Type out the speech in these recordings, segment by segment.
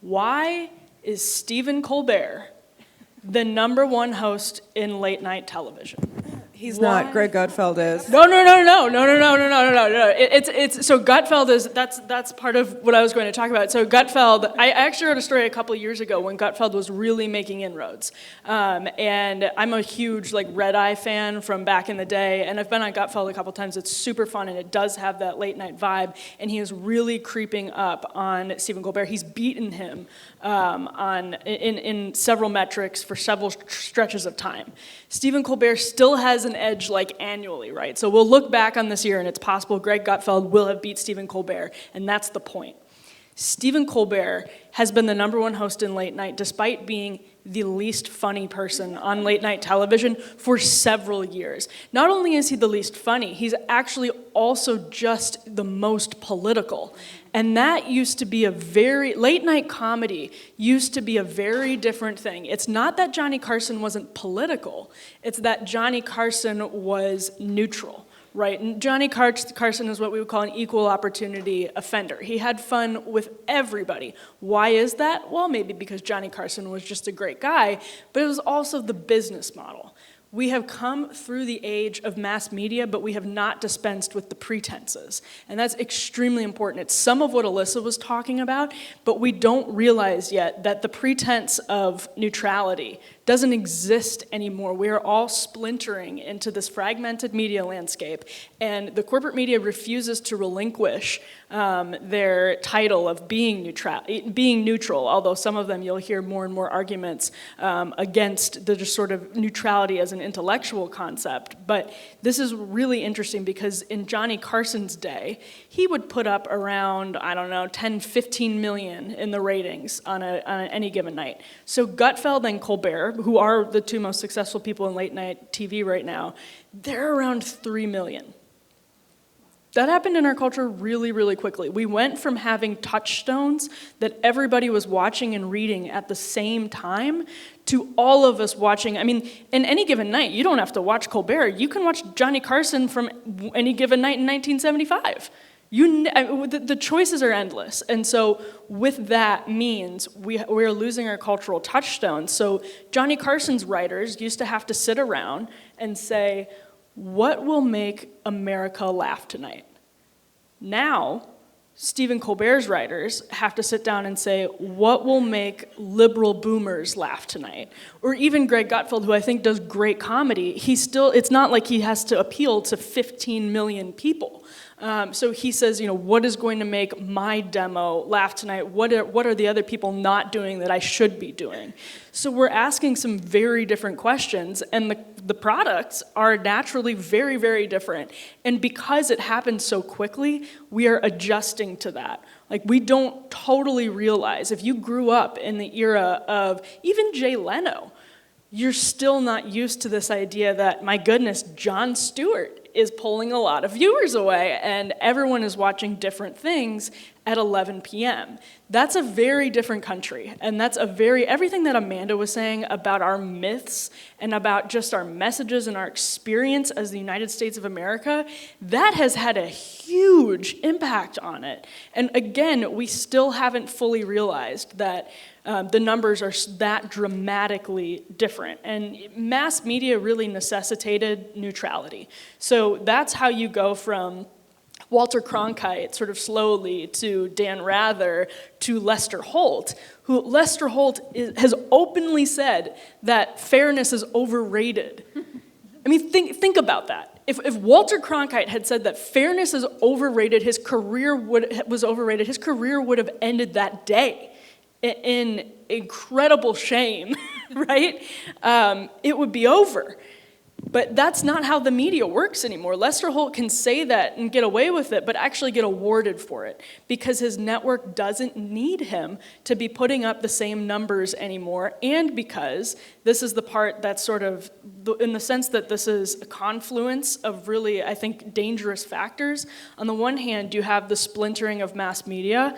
Why is Stephen Colbert the #1 host in late night television? He's not. Greg Gutfeld is. No. It's so Gutfeld is that's part of what I was going to talk about. So Gutfeld, I actually wrote a story a couple of years ago when Gutfeld was really making inroads, and I'm a huge Red Eye fan from back in the day, and I've been on Gutfeld a couple times. It's super fun, and it does have that late night vibe. And he is really creeping up on Stephen Colbert. He's beaten him in several metrics for several stretches of time. Stephen Colbert still has an edge annually, right? So we'll look back on this year and it's possible Greg Gutfeld will have beat Stephen Colbert, and that's the point. Stephen Colbert has been the #1 host in late night despite being the least funny person on late night television for several years. Not only is he the least funny, he's actually also just the most political. And that used to be late night comedy used to be a very different thing. It's not that Johnny Carson wasn't political, it's that Johnny Carson was neutral. Right, and Johnny Carson is what we would call an equal opportunity offender. He had fun with everybody. Why is that? Well, maybe because Johnny Carson was just a great guy, but it was also the business model. We have come through the age of mass media, but we have not dispensed with the pretenses. And that's extremely important. It's some of what Alyssa was talking about, but we don't realize yet that the pretense of neutrality doesn't exist anymore. We are all splintering into this fragmented media landscape, and the corporate media refuses to relinquish their title of being neutral, although some of them you'll hear more and more arguments against the just sort of neutrality as an intellectual concept. But this is really interesting because in Johnny Carson's day, he would put up around, 10, 15 million in the ratings on any given night. So Gutfeld and Colbert, who are the two most successful people in late night TV right now, they're around 3 million. That happened in our culture really, really quickly. We went from having touchstones that everybody was watching and reading at the same time to all of us watching. I mean, in any given night, you don't have to watch Colbert. You can watch Johnny Carson from any given night in 1975. The choices are endless. And so with that means we're losing our cultural touchstones. So Johnny Carson's writers used to have to sit around and say, what will make America laugh tonight? Now, Stephen Colbert's writers have to sit down and say, what will make liberal boomers laugh tonight? Or even Greg Gutfeld, who I think does great comedy, it's not like he has to appeal to 15 million people. So he says, what is going to make my demo laugh tonight? What are the other people not doing that I should be doing? So we're asking some very different questions, and the products are naturally very, very different. And because it happens so quickly, we are adjusting to that. We don't totally realize, if you grew up in the era of even Jay Leno, you're still not used to this idea that, my goodness, Jon Stewart is pulling a lot of viewers away, and everyone is watching different things at 11 p.m. That's a very different country, and that's everything that Amanda was saying about our myths and about just our messages and our experience as the United States of America, that has had a huge impact on it. And again, we still haven't fully realized that the numbers are that dramatically different. And mass media really necessitated neutrality. So that's how you go from Walter Cronkite sort of slowly to Dan Rather to Lester Holt, who Lester Holt has openly said that fairness is overrated. I mean, think about that. If Walter Cronkite had said that fairness is overrated, his career would have ended that day in incredible shame, right? It would be over. But that's not how the media works anymore. Lester Holt can say that and get away with it, but actually get awarded for it because his network doesn't need him to be putting up the same numbers anymore, and because this is the part that's sort of, in the sense that this is a confluence of really, I think, dangerous factors. On the one hand, you have the splintering of mass media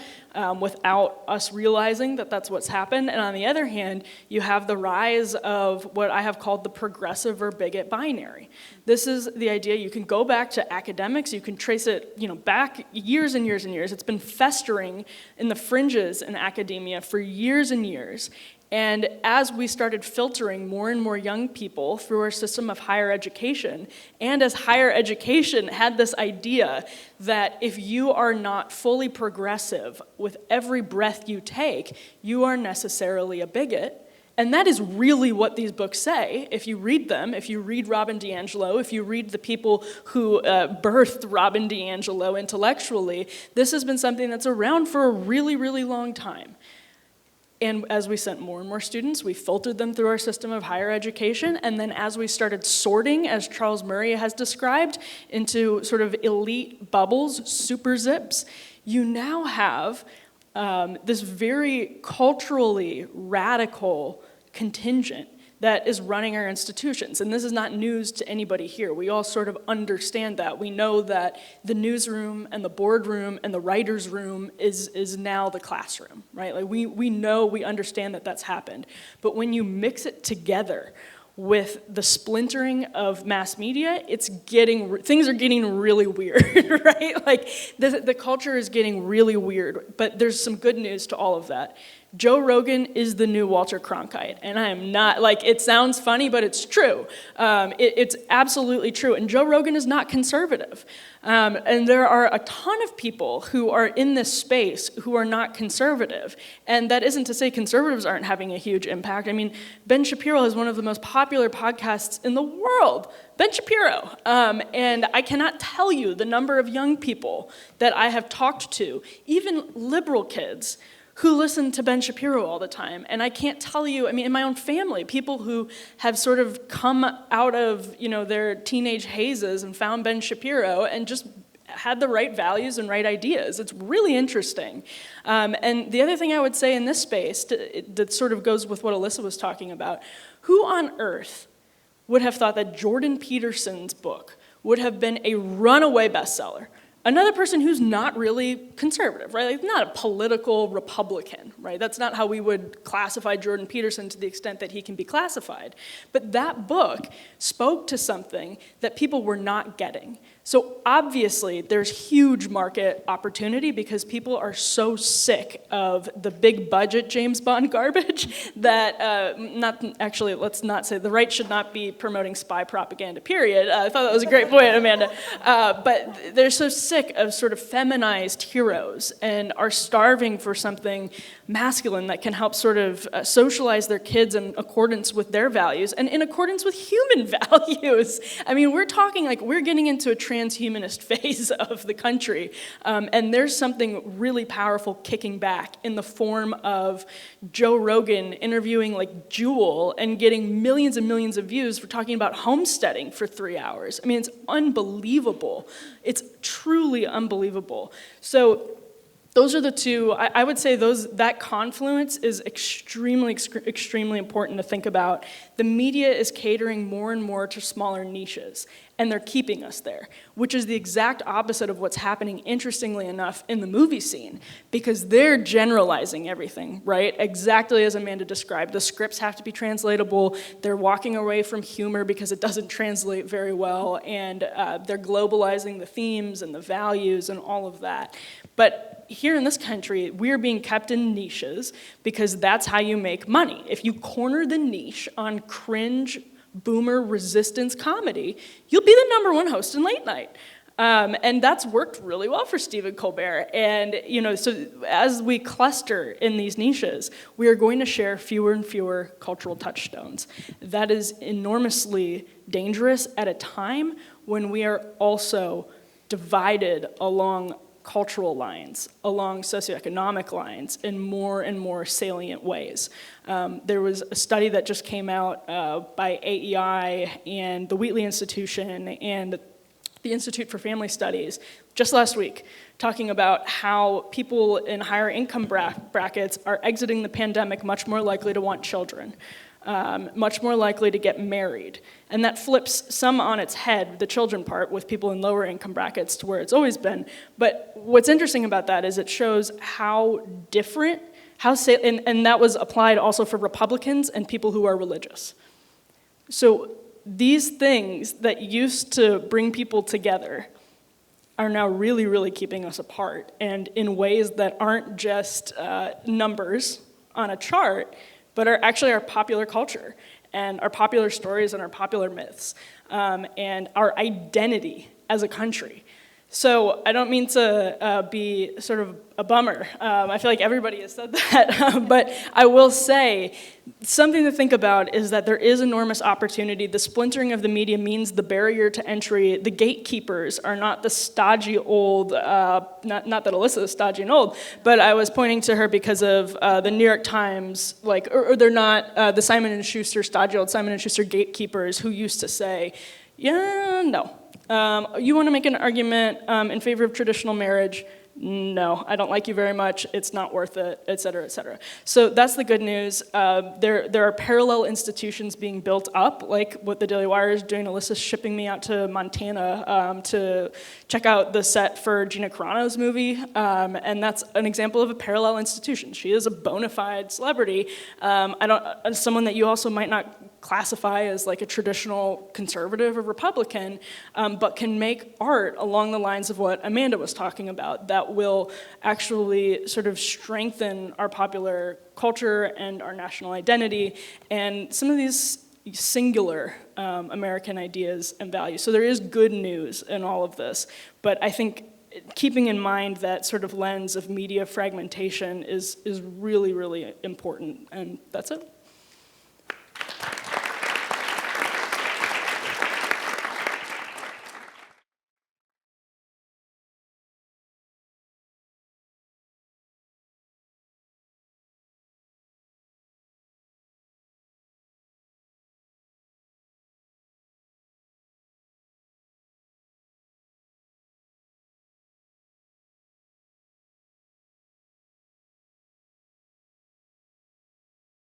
without us realizing that that's what's happened, and on the other hand, you have the rise of what I have called the progressive or bigot binary. This is the idea. You can go back to academics. You can trace it, back years and years and years. It's been festering in the fringes in academia for years and years. And as we started filtering more and more young people through our system of higher education, and as higher education had this idea that if you are not fully progressive with every breath you take, you are necessarily a bigot. And that is really what these books say. If you read them, if you read Robin DiAngelo, if you read the people who birthed Robin DiAngelo intellectually, this has been something that's around for a really, really long time. And as we sent more and more students, we filtered them through our system of higher education. And then as we started sorting, as Charles Murray has described, into sort of elite bubbles, super zips, you now have this very culturally radical contingent that is running our institutions. And this is not news to anybody here. We all sort of understand that. We know that the newsroom and the boardroom and the writer's room is now the classroom, right? Like we know, we understand that that's happened. But when you mix it together with the splintering of mass media, things are getting really weird, right? Like the culture is getting really weird, but there's some good news to all of that. Joe Rogan is the new Walter Cronkite, and I am not, it sounds funny, but it's true. It's absolutely true, and Joe Rogan is not conservative. And there are a ton of people who are in this space who are not conservative, and that isn't to say conservatives aren't having a huge impact. I mean, Ben Shapiro is one of the most popular podcasts in the world. Ben Shapiro. And I cannot tell you the number of young people that I have talked to, even liberal kids, who listen to Ben Shapiro all the time. And I can't tell you, in my own family, people who have sort of come out of, their teenage hazes and found Ben Shapiro and just had the right values and right ideas. It's really interesting. And the other thing I would say in this space that sort of goes with what Alyssa was talking about, who on earth would have thought that Jordan Peterson's book would have been a runaway bestseller? Another person who's not really conservative, right? Not a political Republican, right? That's not how we would classify Jordan Peterson to the extent that he can be classified. But that book spoke to something that people were not getting. So obviously, there's huge market opportunity because people are so sick of the big budget James Bond garbage that, let's not say, the right should not be promoting spy propaganda, period. I thought that was a great point, Amanda. But they're so sick of sort of feminized heroes and are starving for something masculine that can help sort of socialize their kids in accordance with their values and in accordance with human values. We're talking we're getting into a transhumanist phase of the country, and there's something really powerful kicking back in the form of Joe Rogan interviewing Jewel and getting millions and millions of views for talking about homesteading for 3 hours. It's unbelievable. It's truly unbelievable. So those are the two. I would say that confluence is extremely, extremely important to think about. The media is catering more and more to smaller niches, and they're keeping us there, which is the exact opposite of what's happening, interestingly enough, in the movie scene, because they're generalizing everything, right? Exactly as Amanda described. The scripts have to be translatable. They're walking away from humor because it doesn't translate very well, and they're globalizing the themes and the values and all of that. But here in this country, we're being kept in niches because that's how you make money. If you corner the niche on cringe, boomer resistance comedy, you'll be the #1 host in late night. And that's worked really well for Stephen Colbert. And, so as we cluster in these niches, we are going to share fewer and fewer cultural touchstones. That is enormously dangerous at a time when we are also divided along cultural lines, along socioeconomic lines in more and more salient ways. There was a study that just came out by AEI and the Wheatley Institution and the Institute for Family Studies just last week, talking about how people in higher income brackets are exiting the pandemic much more likely to want children. Much more likely to get married. And that flips some on its head, the children part, with people in lower income brackets to where it's always been. But what's interesting about that is it shows how different, and that was applied also for Republicans and people who are religious. So these things that used to bring people together are now really, really keeping us apart, and in ways that aren't just numbers on a chart, but are actually our popular culture, and our popular stories, and our popular myths, and our identity as a country. So I don't mean to be sort of a bummer. I feel like everybody has said that. But I will say, something to think about is that there is enormous opportunity. The splintering of the media means the barrier to entry. The gatekeepers are not the stodgy old, not that Alyssa is stodgy and old, but I was pointing to her because of the New York Times, or they're not the Simon & Schuster, stodgy old Simon & Schuster gatekeepers who used to say, yeah, no. You want to make an argument in favor of traditional marriage? No, I don't like you very much. It's not worth it, et cetera, et cetera. So that's the good news. There are parallel institutions being built up, like what the Daily Wire is doing. Alyssa's shipping me out to Montana to check out the set for Gina Carano's movie, and that's an example of a parallel institution. She is a bona fide celebrity. Someone that you also might not classify as like a traditional conservative or Republican, but can make art along the lines of what Amanda was talking about that will actually sort of strengthen our popular culture and our national identity and some of these singular American ideas and values. So there is good news in all of this, but I think keeping in mind that sort of lens of media fragmentation is really, really important, and that's it.